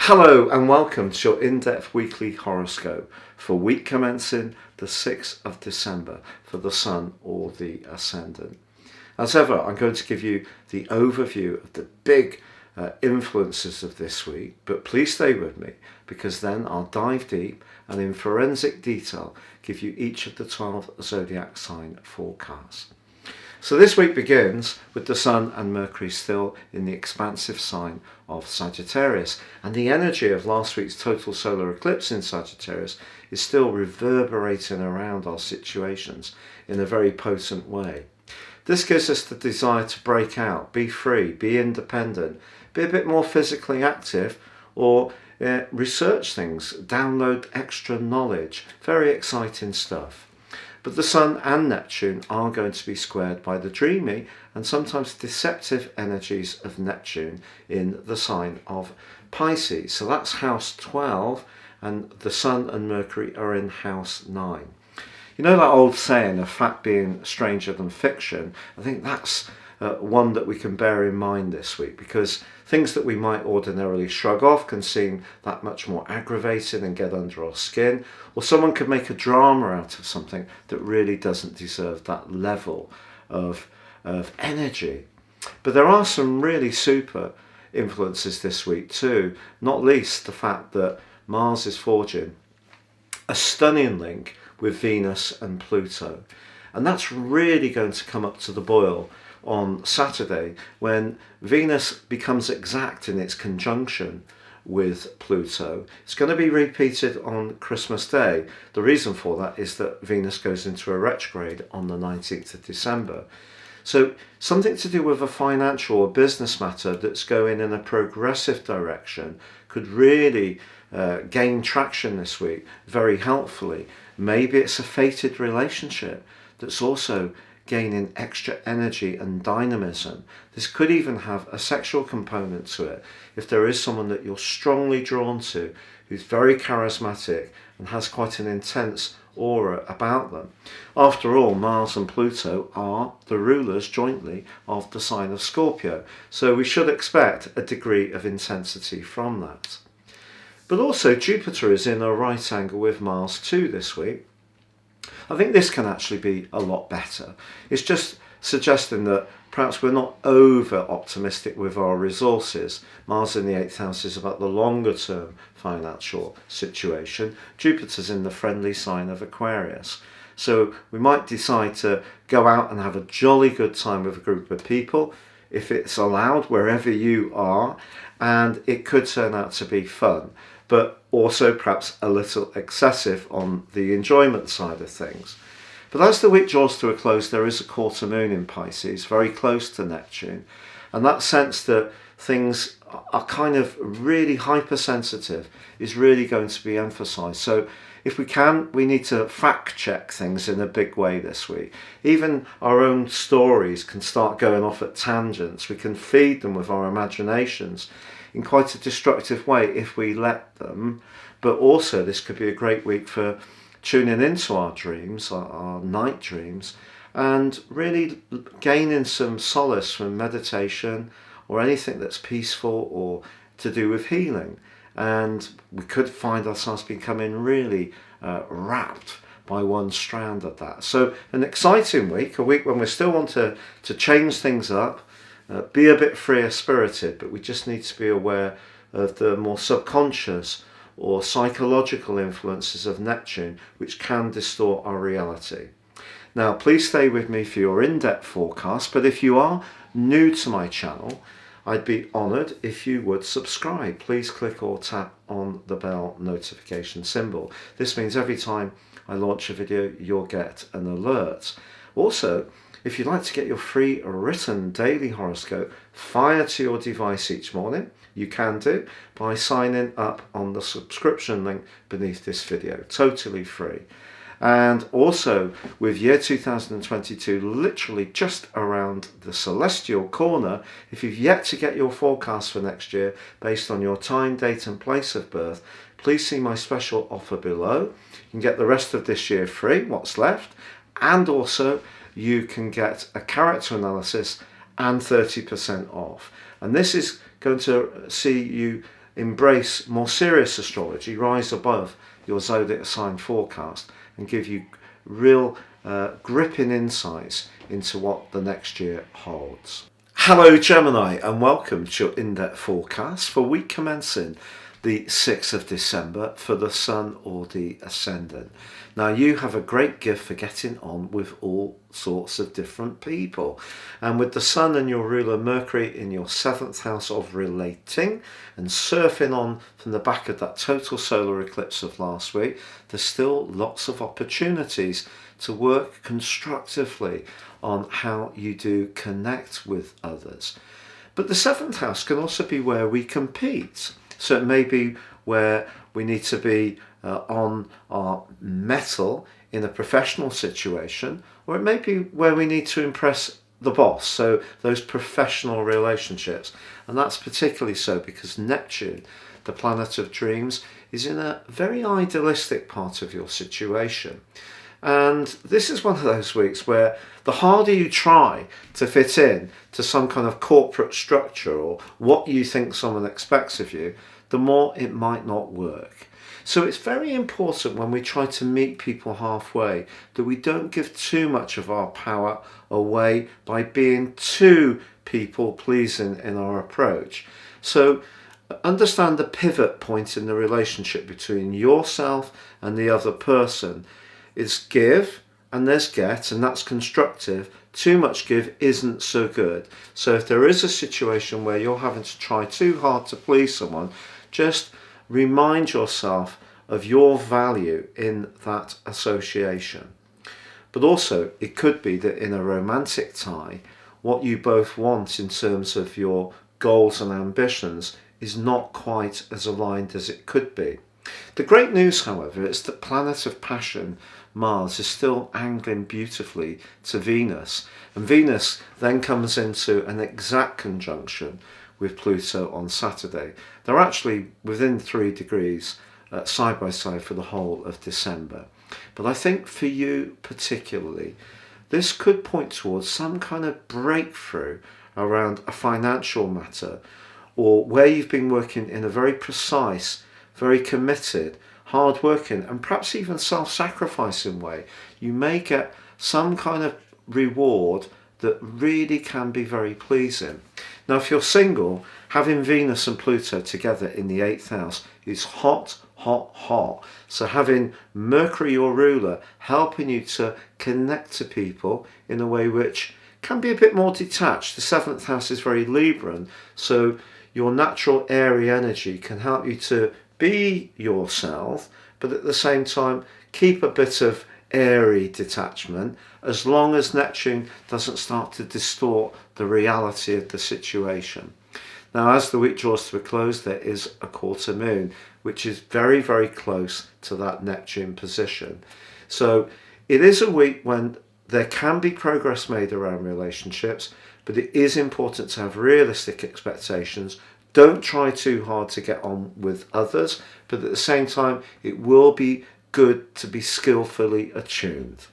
Hello and welcome to your in-depth weekly horoscope for week commencing the 6th of December for the Sun or the Ascendant. As ever, I'm going to give you the overview of the big influences of this week, but please stay with me because then I'll dive deep and in forensic detail give you each of the 12 zodiac sign forecasts. So this week begins with the Sun and Mercury still in the expansive sign of Sagittarius, and the energy of last week's total solar eclipse in Sagittarius is still reverberating around our situations in a very potent way. This gives us the desire to break out, be free, be independent, be a bit more physically active, or research things, download extra knowledge. Very exciting stuff. But the Sun and Neptune are going to be squared by the dreamy and sometimes deceptive energies of Neptune in the sign of Pisces. So that's house 12, and the Sun and Mercury are in house 9. You know that old saying of fact being stranger than fiction? I think that's one that we can bear in mind this week, because things that we might ordinarily shrug off can seem that much more aggravating and get under our skin, or someone could make a drama out of something that really doesn't deserve that level of energy. But there are some really super influences this week too, not least the fact that Mars is forging a stunning link with Venus and Pluto, and that's really going to come up to the boil on Saturday when Venus becomes exact in its conjunction with Pluto. It's going to be repeated on Christmas Day. The reason for that is that Venus goes into a retrograde on the 19th of December. So something to do with a financial or business matter that's going in a progressive direction could really gain traction this week very helpfully. Maybe it's a fated relationship that's also gaining extra energy and dynamism. This could even have a sexual component to it if there is someone that you're strongly drawn to who's very charismatic and has quite an intense aura about them. After all, Mars and Pluto are the rulers jointly of the sign of Scorpio, so we should expect a degree of intensity from that. But also Jupiter is in a right angle with Mars too this week. I think this can actually be a lot better. It's just suggesting that perhaps we're not over optimistic with our resources. Mars in the 8th house is about the longer term financial situation. Jupiter's in the friendly sign of Aquarius. So we might decide to go out and have a jolly good time with a group of people, if it's allowed, wherever you are, and it could turn out to be fun, but also perhaps a little excessive on the enjoyment side of things. But as the week draws to a close, there is a quarter moon in Pisces, very close to Neptune, and that sense that things are kind of really hypersensitive is really going to be emphasised. So if we can, we need to fact check things in a big way this week. Even our own stories can start going off at tangents. We can feed them with our imaginations in quite a destructive way if we let them. But also this could be a great week for tuning into our dreams, our night dreams, and really gaining some solace from meditation or anything that's peaceful or to do with healing. And we could find ourselves becoming really wrapped by one strand of that. So an exciting week, a week when we still want to change things up, be a bit freer spirited, but we just need to be aware of the more subconscious or psychological influences of Neptune, which can distort our reality. Now, please stay with me for your in-depth forecast, but if you are new to my channel, I'd be honoured if you would subscribe. Please click or tap on the bell notification symbol. This means every time I launch a video, you'll get an alert. Also, if you'd like to get your free written daily horoscope fired to your device each morning, you can do by signing up on the subscription link beneath this video, totally free. And also with year 2022 literally just around the celestial corner, if you've yet to get your forecast for next year based on your time, date and place of birth, please see my special offer below. You can get the rest of this year free, what's left, and also you can get a character analysis and 30% off. And this is going to see you embrace more serious astrology, rise above your zodiac sign forecast, and give you real gripping insights into what the next year holds. Hello Gemini, and welcome to your in-depth forecast for week commencing the 6th of December for the Sun or the Ascendant. Now you have a great gift for getting on with all sorts of different people, and with the Sun and your ruler Mercury in your 7th house of relating and surfing on from the back of that total solar eclipse of last week, there's still lots of opportunities to work constructively on how you do connect with others. But the 7th house can also be where we compete. So it may be where we need to be on our mettle in a professional situation, or it may be where we need to impress the boss, so those professional relationships. And that's particularly so because Neptune, the planet of dreams, is in a very idealistic part of your situation. And this is one of those weeks where the harder you try to fit in to some kind of corporate structure or what you think someone expects of you, the more it might not work. So it's very important when we try to meet people halfway that we don't give too much of our power away by being too people-pleasing in our approach. So understand the pivot point in the relationship between yourself and the other person. It's give and there's get, and that's constructive. Too much give isn't so good. So if there is a situation where you're having to try too hard to please someone, just remind yourself of your value in that association. But also, it could be that in a romantic tie, what you both want in terms of your goals and ambitions is not quite as aligned as it could be. The great news, however, is that planet of passion, Mars, is still angling beautifully to Venus, and Venus then comes into an exact conjunction with Pluto on Saturday. They're actually within 3 degrees side by side for the whole of December. But I think for you particularly, this could point towards some kind of breakthrough around a financial matter, or where you've been working in a very precise, very committed, hard-working and perhaps even self-sacrificing way. You may get some kind of reward that really can be very pleasing. Now if you're single, having Venus and Pluto together in the 8th house is hot, hot, hot. So having Mercury, your ruler, helping you to connect to people in a way which can be a bit more detached. The 7th house is very Libran, so your natural airy energy can help you to be yourself, but at the same time keep a bit of airy detachment, as long as Neptune doesn't start to distort the reality of the situation. Now as the week draws to a close, there is a quarter moon, which is very, very close to that Neptune position. So it is a week when there can be progress made around relationships, but it is important to have realistic expectations. Don't try too hard to get on with others, but at the same time, it will be good to be skillfully attuned.